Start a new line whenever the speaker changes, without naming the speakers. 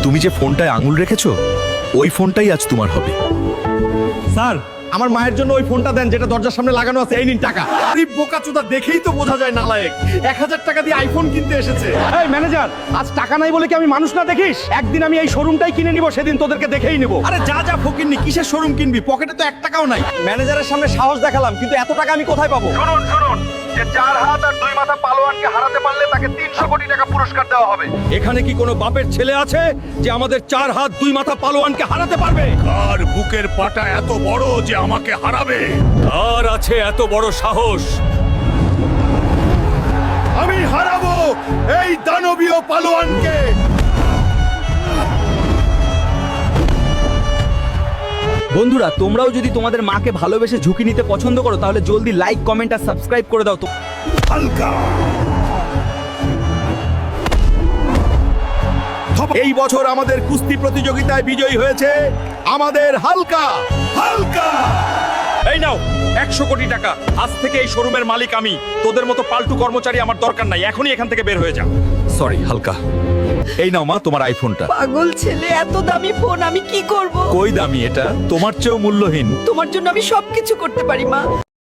তুমি যে ফোনটায় আঙুল রেখেছো ওই ফোনটাই আজ তোমার হবে।
স্যার, আমার মায়ের জন্য ওই ফোনটা দেন যেটা দরজার সামনে লাগানো আছে। এই নিন টাকা।
এই বোকাচোদা দেখেই তো বোঝা যায় নালায়েক। 1000 টাকা দিয়ে আইফোন কিনতে এসেছে।
এই ম্যানেজার, আজ টাকা নাই বলে কি আমি মানুষ না দেখিস? একদিন আমি এই শোরুমটাই কিনে নিব, সেদিন তোদেরকে দেখেই নিব।
আরে যা যা ফকিরনি, কিসের শোরুম কিনবি? পকেটে তো 1 টাকাও নাই।
ম্যানেজারের সামনে সাহস দেখালাম, কিন্তু এত টাকা আমি কোথায় পাবো?
শুনুন শুনুন, যে 4 হাত আর 2 মাথা পালোয়ানকে হারাতে পারলে তাকে 300 কোটি টাকা পুরস্কার দেওয়া হবে।
এখানে কি কোনো বাপের ছেলে আছে যে আমাদের 4 হাত 2 মাথা পালোয়ানকে হারাতে পারবে?
আর বুকের পাটা এত বড় যে আমাকে হারাবে?
আর আছে এত বড় সাহস?
আমি হারাবো এই দানবীয় পালোয়ানকে।
বন্ধুরা, তোমরাও যদি তোমাদের মাকে ভালোবেসে ঝুঁকি নিতে পছন্দ করো তাহলে জলদি লাইক, কমেন্ট আর সাবস্ক্রাইব করে দাও তো।
হালকা
এই বছর আমাদের কুস্তি প্রতিযোগিতায় বিজয়ী হয়েছে আমাদের হালকা।
হালকা
এই নাও 100 কোটি টাকা। আজ থেকে এই শোরুমের মালিক আমি। তোদের মতো পাল্টু কর্মচারী আমার দরকার নাই। এখনই এখান থেকে বের হয়ে যা।
সরি হালকা, এই নাও মা তোমার আইফোনটা।
পাগল ছেলে, এত দামি ফোন আমি কি করব?
কই দামি এটা, তোমার চেয়েও মূল্যহীন।
তোমার জন্য আমি সবকিছু করতে পারি মা।